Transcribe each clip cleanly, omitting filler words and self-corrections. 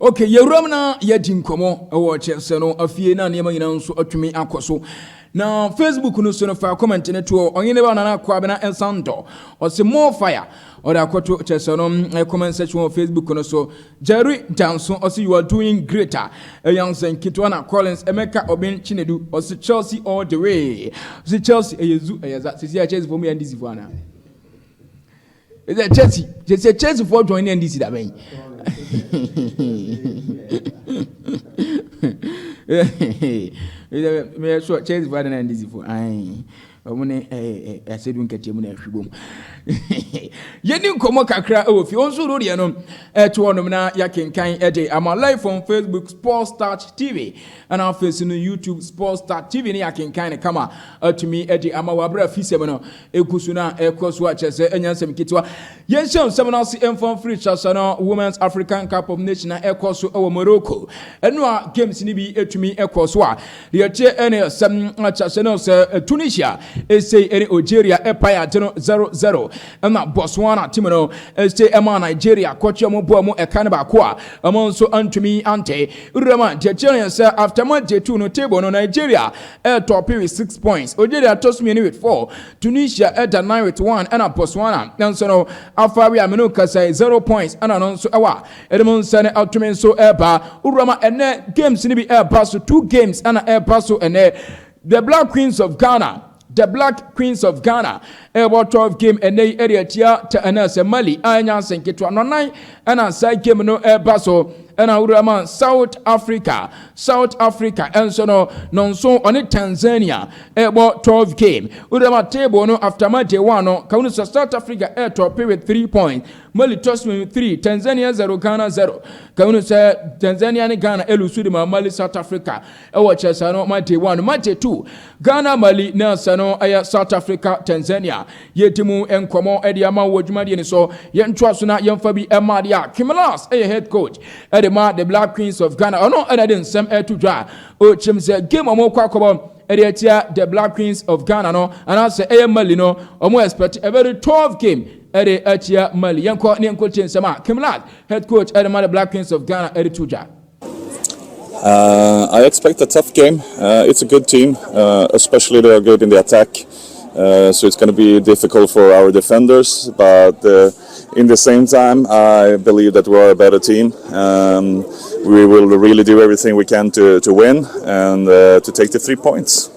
Okay, Yeramna Yadinkomo, a watch Seno, a Fiena, Yamayan, so to me, Akoso. Now, Facebook no sono fa comment ne to onye ne ba na kwabena ensanto or say more fire or da kwato chesono comment section on Facebook no so Jerry Johnson or say you are doing greater young sen Kitwana Collins Emeka Obin Chinedu or say Chelsea all the way say Chelsea eyezu eyeza say Chelsea for me and this one is that Chelsea for joining and this that ben me so Chelsea for and this for ai I said we get na hwibom yeni komo kakra e wo fi onso ro de no to onom na yakenkan e de am live on Facebook Sports Touch TV and our face no YouTube Sports Touch TV ne yakenkan ne kama to me e de am wabra fi sem no ekusu na ekoso a chese enyansem kitwa yenhye sem na se enfon free chasa no Women's African Cup of Nations na ekoso e wo Morocco eno a games ni bi etumi ekoso a de che ene sem chasa no se Tunisia say any Algeria Empire 0-0 and that Botswana team no say Emma Nigeria coach mo bo mo e kan ba ko a amon so antumi ante urama Algeria say after match 2 no table no Nigeria top with 6 points Algeria toss me with 4 Tunisia at 9 with 1 and Botswana and so no after we ameno ka say 0 points and anon so ewa edemon say outumi so eba urama ene games ni bi eba so 2 games and eba so ene the Black Queens of Ghana about 12 game and they area tia to anase Mali anya senketwa no 9 and side game no baso and Urama South Africa and so no so on Tanzania about 12 game Urama table no after match 1 no kaunu South Africa top with 3 points Mali toss with 3 Tanzania 0 Ghana 0 kaunu say Tanzania and Ghana elusude Mali South Africa e watch no match 1 match 2 Ghana Mali na sano aya South Africa Tanzania yetimu enkomo ediama wodwumade ni so yentwa so na yemfa bi emadia Kimilas head coach the Black Queens of Ghana ono eden sem to dra o chimse game omo kwakobo ediatia the Black Queens of Ghana no and I say Mali no omo expect a very 12 game ede atia Mali yenko ne enko chensema Kimilas head coach the Black Queens of Ghana to dra. I expect a tough game. It's a good team, especially they are good in the attack. So it's going to be difficult for our defenders. But in the same time, I believe that we are a better team. We will really do everything we can to win and to take the 3 points.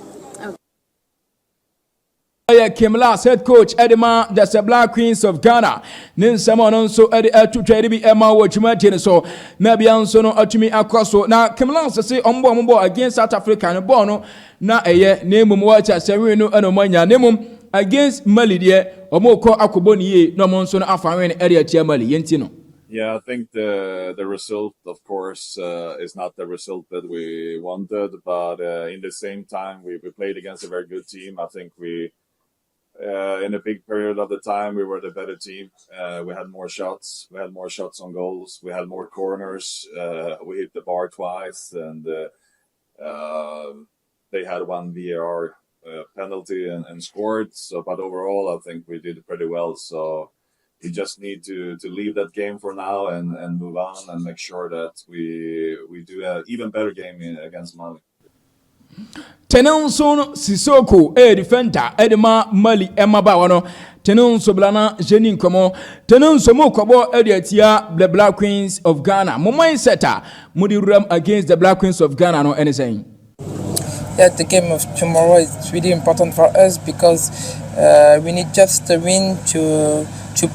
Kimilas head coach Edema that's the Black Queens of Ghana nin someone also to try to be Emma Wachimati so maybe also no atumi akoso na Kimilas say ombo against South Africa no bono na eye name mo wacha sewe no anomanya name against Mali de omoko akoboni ye no mo so no afanwe area tia Mali yenti no. Yeah, I think the result, of course, is not the result that we wanted, but in the same time, we played against a very good team. I think we in a big period of the time, we were the better team. We had more shots. We had more shots on goals. We had more corners. We hit the bar twice, and they had one VAR penalty and scored. So, but overall, I think we did pretty well. So we just need to leave that game for now and move on and make sure that we do an even better game against Mali. Tenonson Sissoko defender edema Mali emaba wano Tenonso blana jenin komo Tenonso mo kobo ediatia the Black Queens of Ghana mo mindsetter mudi ram against the Black Queens of Ghana no anything. Yeah, the game of tomorrow is really important for us because we need just a win to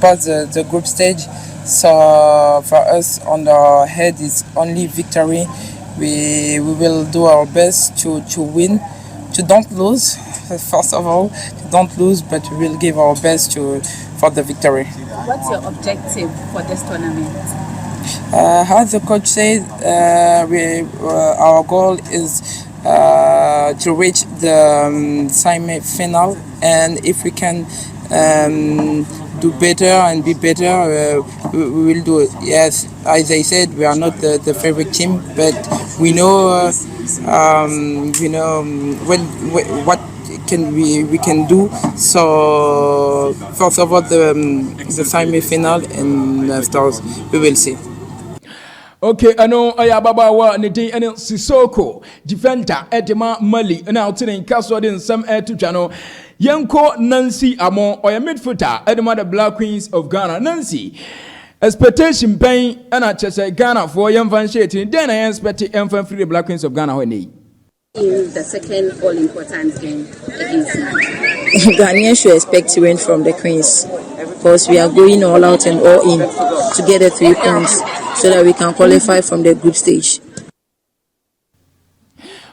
pass the group stage. So for us on the head is only victory. We will do our best to win, to don't lose. First of all, to don't lose, but we will give our best for the victory. What's your objective for this tournament? As the coach said, our goal is to reach the semi-final, and if we can do better and be better, we will do it. Yes, as I said, we are not the favorite team, but we know what we can do. So first of all, the semi-final, and after we will see. Okay, ano aya babawa ne din ene Sissoko defender edema Mali na otene nkaso de nsam etutwa no yenko Nancy Amo oya midfielder edema the Black Queens of Ghana. Nancy, expectation pain ana chese Ghana for yemfa nhye then I expect yemfa free the Black Queens of Ghana when they In the second all important game against Mali. Ghanaians should expect to win from the Queens because we are going all out and all in to get the 3 points so that we can qualify from the group stage.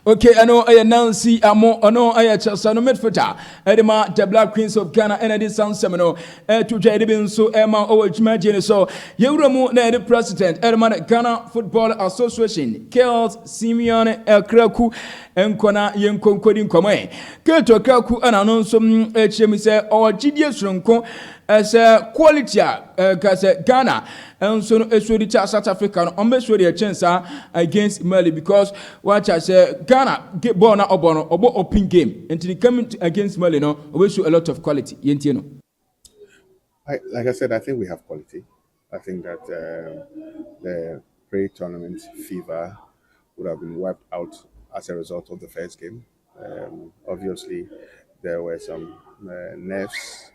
Okay, ano aya Nancy Amo ano aya Chelsea no midfielder edema the Black Queens of Ghana and this sansem no to twa ede bin so ema o adwuma je ne so yewura mu na ede president edema the Ghana Football Association Kels Simeon Kraku enkona yenkonkodi nkomo Keto Kraku ana no nso echiem se o gidie suronko as a quality kase Ghana and so esori cha South Africa no ombesori a chance against Mali because watch I say Ghana get ball na obo open game until they come against Mali no we show a lot of quality yentie no. Like I said, I think we have quality. I think that the pre-tournament fever would have been wiped out as a result of the first game. Obviously, there were some nerves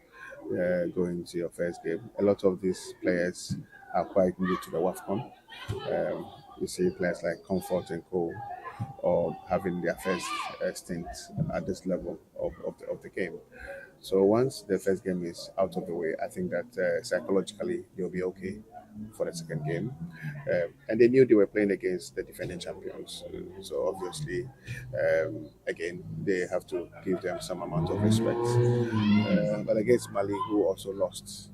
going to your first game. A lot of these players are quite new to the WAFCON. You see players like Comfort and Co. or having their first stint at this level of the game. So once the first game is out of the way, I think that psychologically they'll be okay for the second game. And they knew they were playing against the defending champions. So obviously, again, they have to give them some amount of respect. But against Mali, who also lost,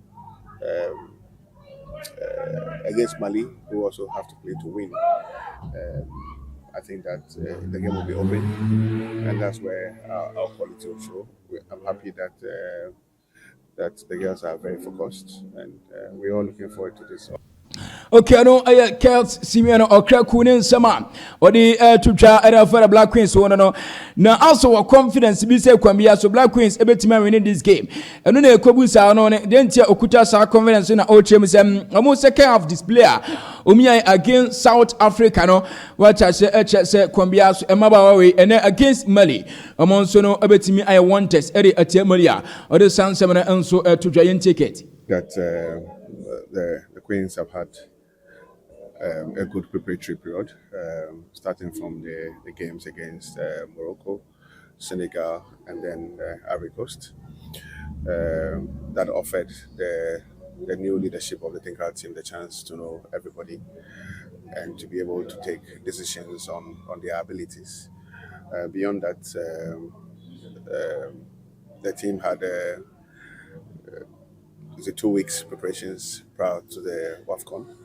against Mali, who also have to play to win, I think that the game will be open, and that's where our quality will show. I'm happy that that the girls are very focused, and we're all looking forward to this. Okay, no, Kels Simeon Kraku ne nsama odi tutwa era for the Black Queens one no na also wa confidence bi say kwambia so Black Queens ebetima win this game eno na ekobusa no ne dentia okuta sa confidence na o chem sem omo second half display omia against South Africa no what I say kwambia so emaba we ene against Mali omo nso no ebetimi I want test ere atia Mali a odi sansem na enso tutwa yen ticket that the Queens have had a good preparatory period, starting from the games against Morocco, Senegal, and then Ivory Coast. That offered the new leadership of the Tinkal team the chance to know everybody and to be able to take decisions on their abilities. Beyond that, the team had the 2 weeks preparations prior to the WAFCON.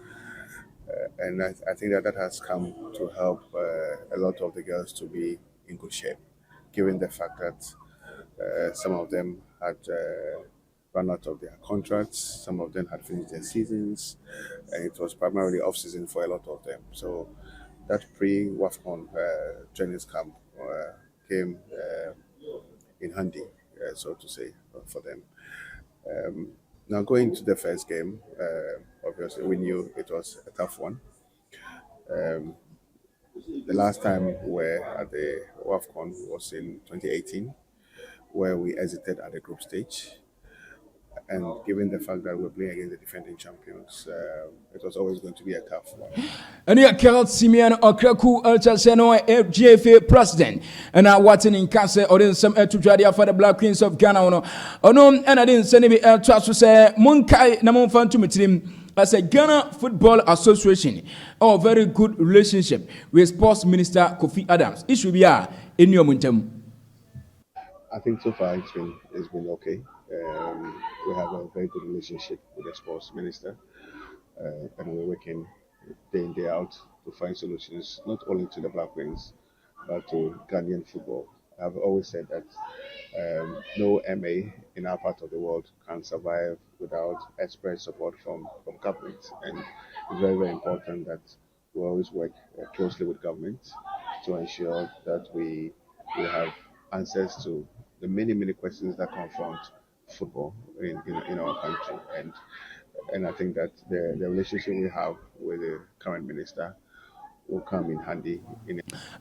And I think that has come to help a lot of the girls to be in good shape, given the fact that some of them had run out of their contracts, some of them had finished their seasons, and it was primarily off-season for a lot of them. So that pre-WAFCON training camp came in handy, so to say, for them. Now going to the first game, obviously we knew it was a tough one. The last time we were at the WAFCON was in 2018, where we exited at the group stage. And given the fact that we're playing against the defending champions, it was always going to be a tough one. And here, Kels Simeon Kraku Chelsea GFA president, and I watching in Kase or in some to Jadia for the Black Queens of Ghana. And I didn't send me to say Munkai Namon Fan to meet as a Ghana Football Association. Oh, very good relationship with Sports Minister Kofi Adams. It should be in your muntem. I think so far it's been okay. We have a very good relationship with the sports minister, and we're working day in, day out to find solutions, not only to the Black Queens, but to Ghanaian football. I've always said that no MA in our part of the world can survive without expert support from government. And it's very, very important that we always work closely with government to ensure that we have answers to the many questions that confront football in our country. And and I think that the relationship we have with the current minister will come in handy.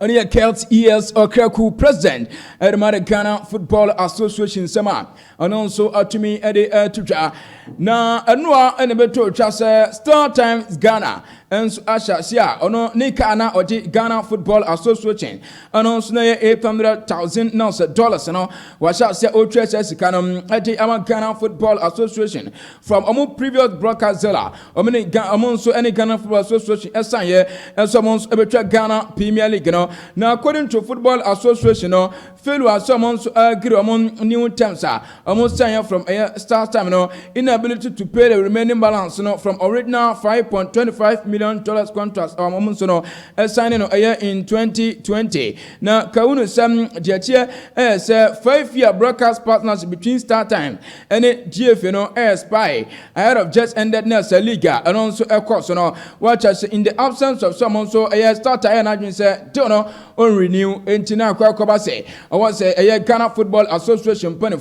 And here, Kelt ES Okraku president at the Ghana Football Association Sama, and also to me at the Tuja. Now, Anua and the Beto Chasa Star Times Ghana. And so Asha Sia, ono Nikana or Ghana Football Association, and also $800,000 no, was out say O3S Canum at the Ghana Football Association from Omo previous broadcast zella, among so any Ghana Football Association, as I hear, and someone's about Ghana Premier League. No, now according to Football Association, no, failure someone's agree among new terms, almost saying from a start time, no, inability to pay the remaining balance, no, from original $5.25 million contracts or moments no signing a year in 2020. Now Kaunu Sam Diatia as a 5-year broadcast partnership between Star Time and GFNO spy ahead of just ended Nelson Liga and also a course no watch us in the absence of someone so a Star Time and say don't know on renew Entina Kwakobase. I was a Ghana Football Association penny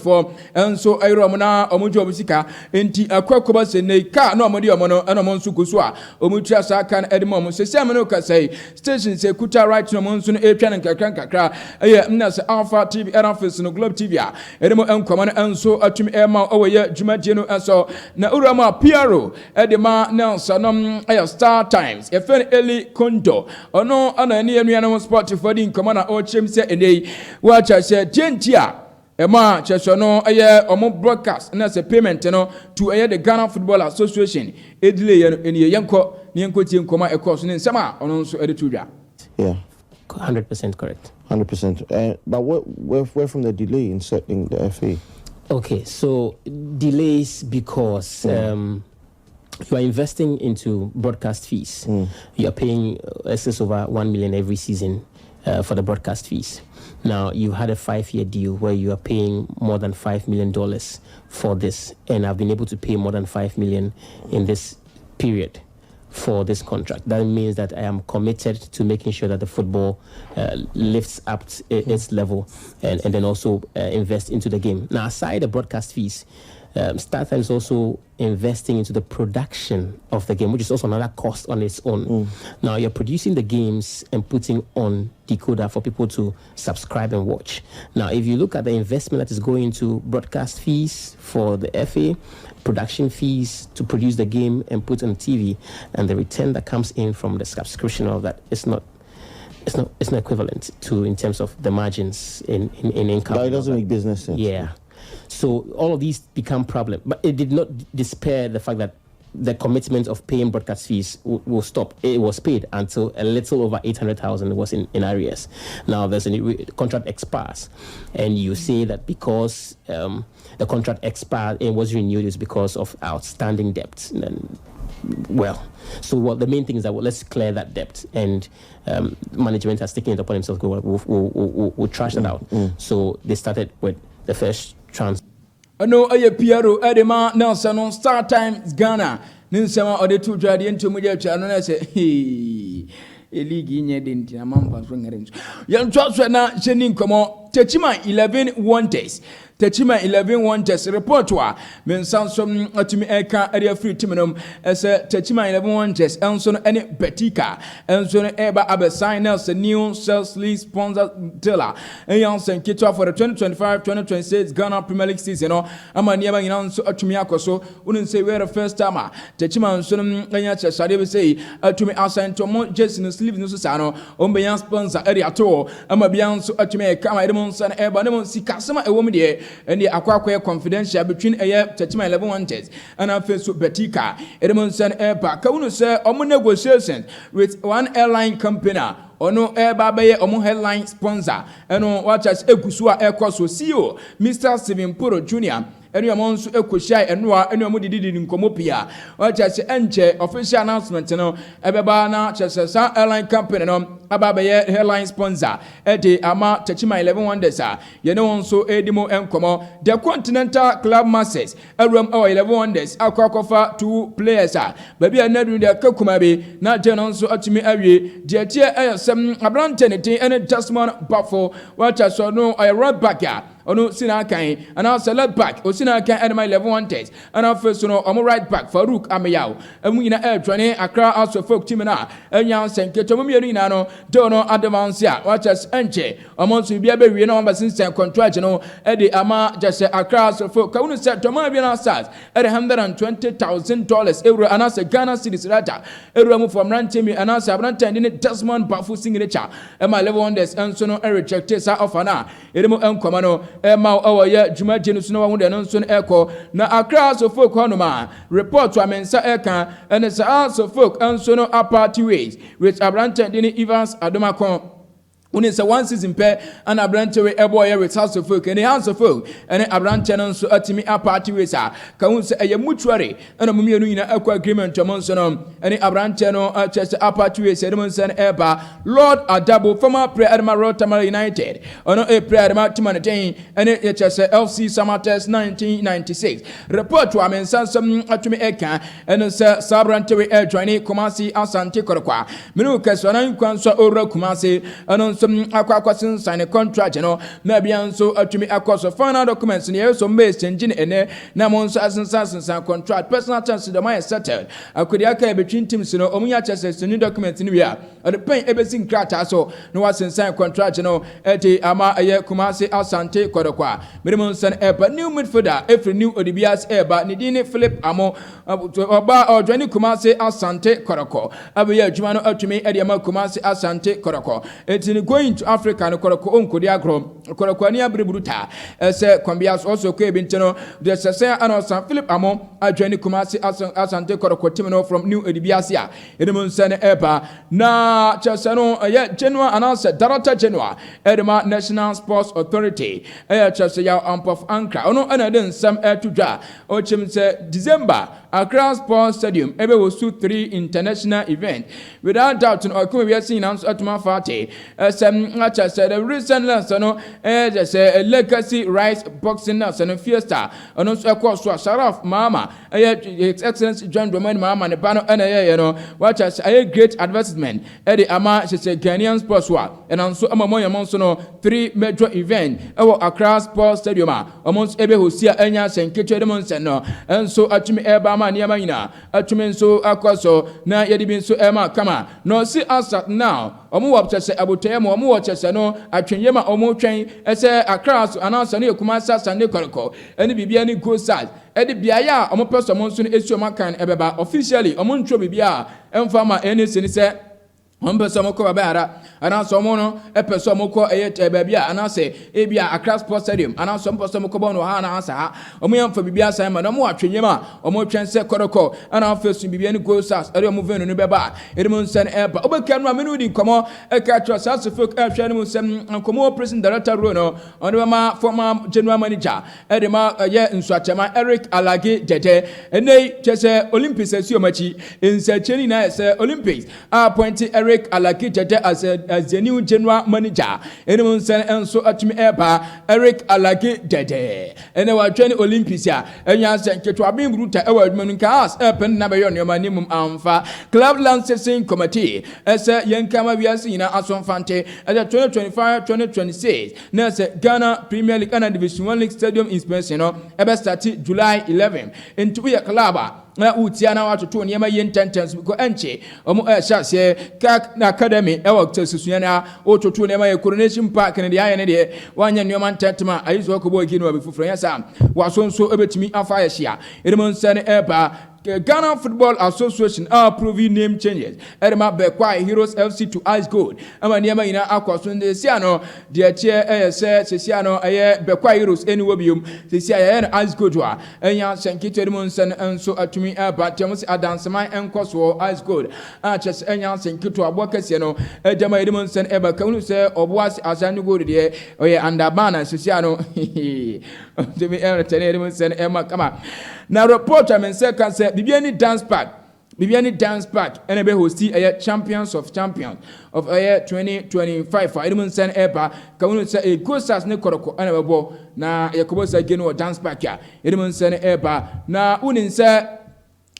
and so a Romana Omujo Bisika enti Kwakobase ne ka no modi omono and omonsu kuswa omutra kan edimo se semeno ka say station se kuta right no monso no etwa ne kakra na se Alpha TV era office no Globe TV a edimo enkwama no enso atumi ema owoye dwumadie no enso na urama PRO edema Nelson Star Times e fen Eli Kondo ono ana ne anuanom sport for di nkoma na o chem se enei wa cha se tientia Ema chesono omo broadcast na se payment no to the Ghana Football Association edile eni yenko tie nkoma ekos ne nsema ono nso edetudwa. Yeah, 100% correct. 100%. But where from the delay in settling the FA? Okay, so delays because you are investing into broadcast fees. You are paying excess over 1 million every season for the broadcast fees. Now, you had a 5-year deal where you are paying more than $5 million for this, and I've been able to pay more than $5 million in this period for this contract. That means that I am committed to making sure that the football lifts up its level and then also invest into the game. Now, aside the broadcast fees, StarTimes is also investing into the production of the game, which is also another cost on its own. Now, you're producing the games and putting on decoder for people to subscribe and watch. Now, if you look at the investment that is going into broadcast fees for the FA, production fees to produce the game and put on TV, and the return that comes in from the subscription of that, it's not equivalent to in terms of the margins in income. But it doesn't make business sense. Yeah. So all of these become problem, but it did not despair the fact that the commitment of paying broadcast fees will stop. It was paid until a little over 800,000 was in arrears. Now there's a contract expires, and you say that because the contract expired and was renewed is because of outstanding debt. And, so the main thing is that let's clear that debt, and management has taken it upon themselves. We'll trash that out. So they started with the first trans. No, PRO Edema Nelson Star Times Ghana. Ninsema or the two Jadian to Mudia Channel. I say, hey, a league in your dinner, Mamma Ring. Young Charles na Shenin Como, Techima 11 Wonders. Techima 11 Wonders report to her. Men sound some to me eka area free timinum as a Techima 11 Wonders, and so any Betika, and so Eba Abessigners, a new sales lease sponsor dealer, and young St. Kitwa for the 2025-2026 Ghana Premier League season. I'm a near young so to me, so wouldn't say we're the first timer. Techima and Sonum Ganya Shadi say to me outside to more Jason Sleeve Nusano, on beyond sponsor area tour. I'm a beyond so to me, come I don't son Eba, no see customer a woman there. And the aqua confidential between a year Techima 11 Wonders and our face with Betika, Edmondson Airpark. Kauno sir, omo negotiations with one airline company. Ono Airbabe omo headline sponsor. And on watch as Ekusua Aircourse CEO, Mr. Steven Puro Jr. Any among so Ekushai and Noah, any among did in Komopia. Watch as Enche official announcement, Ebebana, Chesa Airline Company, Ababe airline sponsor, Eddie Ama Techima 11 Wonders. You know, so Edimo and Como, the Continental Club Masses, a room or 11 Wonders, Alcofa 2 players. Baby, I never the Kokumabi, not General so at me every dear tier some Abrantenity and a Tasman Buffalo. Watch us or no, I run back. ono sina kan ana se left back o sina kan Edema 11 wanted ana first no omo right back Farouk Ameyaw emu ina twane Accra House of Folk team na enya senketo mienu ina no do no advance a watches enche omo so bia be wie na omba sinsen contract no de ama just Accra House of Folk kawunu se toma bia na stars $120,000 euro ana se Ghana cedis rata euro mu from rantemi ana se abranta ni Desmond Bafu signature ema 11 wonders enso no reject sa offer na edemu enkoma no ema owoye dwuma genu so no wa hunde no nso no eko na Accra House of Folk hono ma report to amensa eka ene sa House of Folk enso no apart ways with abranta ni Evans Adomakon Uni sa one season pair and Abrante we eboye with House of Folk and the House of Folk and Abrante no so atimi apart ways a kan say a mutuary and mummy no ina equal agreement to monsono and Abrante no chest apart ways edmonson eba Lord Adabo former prayer Admiral Tamale United ono a prayer Timantain and it chest FC Samates 1996 report to amensan some atumi eka and say Sabrante we joining Kumasi Asante Korokwa menu kesona nkwanso ora Kumasi and akwa sign a contract no na bia nso atumi akoso final documents ne so mbase engine ene na mo nso asensan contract personal terms the my settled akodi aka between teams no omunya chese new documents ni wia the pen ebesi nkrata so no wasensan contract no eti ama aye Kumasi Asante Kodokwa minimum san eba new midfielder every new Odibias eba ni dini Philip Amo oba odwani Kumasi Asante Kodoko abuye adwuma no atumi edi ama Kumasi Asante Kodoko eti going to Africa no koroko onkodi agro koroko ani abreburuta se kwambias also ko ebinteno the sese anosan Philip Amo adwani Kumasi Asante Koroko team no from New Edibiasia edem nsane eba na chesano ye January announce Director General Edema National Sports Authority chese ya Ampof Ankra ono anadin sam etudwa o chimse December Accra Sports Stadium ebe wosu 3 international event without doubt no ko we are seeing announce atuma fate chese the recent last no just a legacy rice boxing now so fiesta ono so ekọ so Sharaf Mama His Excellency John Dramani Mama ne bano you know watch us a great advertisement the ama chese Ghanaian sports wa and also amamo yamonso no 3 major event ewo Accra Sports Stadium amonso ebe hosia anya senkeche demonsen no enso atumi eba ma niama nyina atumi nso akoso na yedi bi nso ema kama no see us now omo wapchese abotoye mo omo wachese no atwenye ma omo twen ese Accra so anansa ne Kumasi Sunday Koroko eni bibia ni go size edi biaya omo person mo nso no esio makan ebeba officially omo ntwo bibia emfa ma eni sini se Ombeso moko babara ananso mo no epeso moko eyete babia ananse ebia Accra Sports Stadium ananso mposo moko bono ha na ansa ha omo yamfa bibia san ma no mo atwenyema omo twense Koroko ana fesu bibia ni go stars ere omo venu no beba ere mo nsen eba obeka no amenu di komo eka trust as folk ahwe no mo nsem komo president director ro no ono ma former general manager ere ma ye nsuatema Eric Alage Dede enei chese Olympics asio machi ensa cheni na ese Olympics appoint Eric Alage Dede as the new general manager. Anyone send enso atumi eba Eric Alage Dede. Ene wa twani Olympics ya enya senketo abin ruta ewa adwuma nka as pen na be yon manimum amfa club licensing committee ese yenkama wiase ina asonfante as 2025-2026 na se Ghana Premier League and Division 1 League stadium inspection no ebe start July 11 into ya club na utiana watoto niema yententens ko enche omo ehya kak na academy ewo tesusua na ototo niema ye Coronation Park ne de aye ne de wanya nioma ntentema ayizo ko bogi no abifufro yasa wasonso ebetimi afa ya hia edem nsane eba Ghana Football Association approving name changes. Edema Bekwa Heroes FC to Ice Gold. Ama niema ina akwaso nde siano de tie se siano Bekwa Heroes eniwobium se sia Ice Gold wa enya senkito edem nsan enso atumi aba temus adansema enkoso Ice Gold ches enya senkito abokase no edema edem nsan eba kanu se oboase asanu gold de oye andabana se siano temi tene edem nsan ema kama na report amense kan se bibiani dance park ene be hosti champions of 2025 for edmund sen eba kawunu se gosas ne koroko ene bebo na yakobo sa genu dance park ya edmund sen eba na unin se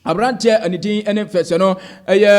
abrante anidin ene fese no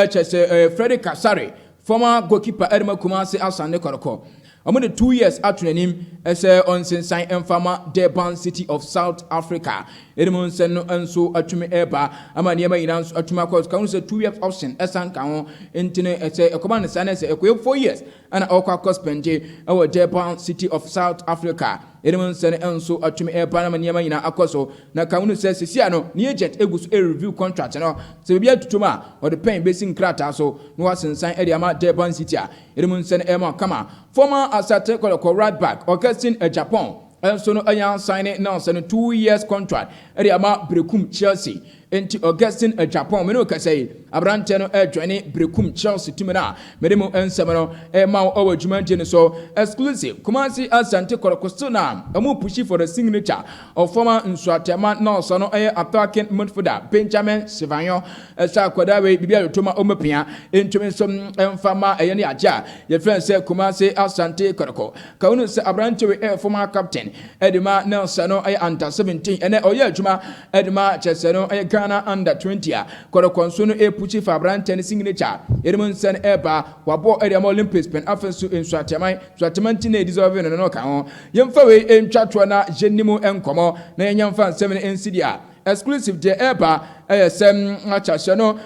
chese Frederick Kasare former goalkeeper Edema Kumasi Asante Koroko ɔmo de 2 years ato n'anim ɛsɛ ɔnsensan ɛmfama Durban City of South Africa ɛdemu nsɛn no nso atwumi ɛba ama nneɛma nyinaa nso atwumi akɔ ka ho sɛ 2 years option ɛsan ka ho ntene ɛsɛ ɛkɔba ne sa na ɛsɛ ɛkɔyɛ 4 years ana ɔkɔ akɔ spɛnde ɛwɔ Durban City of South Africa ɛdemu nsɛn nso atwumi ɛba ama nneɛma nyinaa akɔ so na ka ho sɛ sisia no ne agent egu so review contract no sɛ bibia tutum a ɔde pen besi nkrataa so no wasensan ɛde ama Durban City a ɛdemu nsɛn ɛma kama former Asate Kotoko right back Augustine Japan so no ayan signing now 2 years contract ɛde ama Brekum Chelsea enti Augustine Japan me no ka say abrante no join Brekum Chelsea team na me dem ensem no ma owo dwumantie no so exclusive Kumasi Asante Kotoko still na amu push for the signature of former Nsuatema now so no attacking midfielder Benjamin Sevanyo sa kwada we bibia toma omapia entumi so emfama ne aja ye friend say Kumasi Asante Kotoko ka unu say abrante we former captain edema Nelson no under 17 ene oye adwuma edema Chelsea no Ghana under 20 a Kotoko so no puchi for abrante signature edema nsen eba wabo edema Olympics pen afensu Nsuatema tina deserve no ka ho yemfa we entwato na jenimu enkomo na yemfa nsem ne nsidia exclusive de eba sem achashe no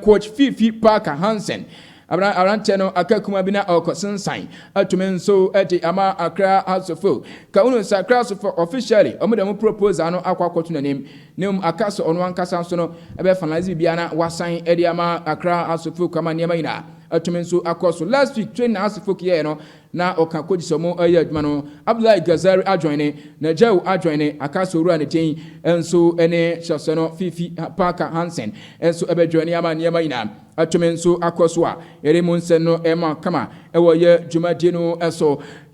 coach Fifi Parker Hansen abrante no akakuma bi na okosensan atumen so ede ama Accra Asofo ka unu sa Accra Asofo officially omodem proposal no akwakoto nanim nem akaso ono ankasa so no ebe finalize bia na wasan ede ama Accra Asofo kama niam ina atumen so akoso last week train na Asofo kiye no na oka koji somo adwuma no Abdullahi Gazari adjoine na Jau adjoine akaso ru anetin enso ene hyase no Fifi Parker Hansen enso ebe joine ama niam ina atumen so akoso a eremu nsen no ema kama ewo ye dwumadie no eso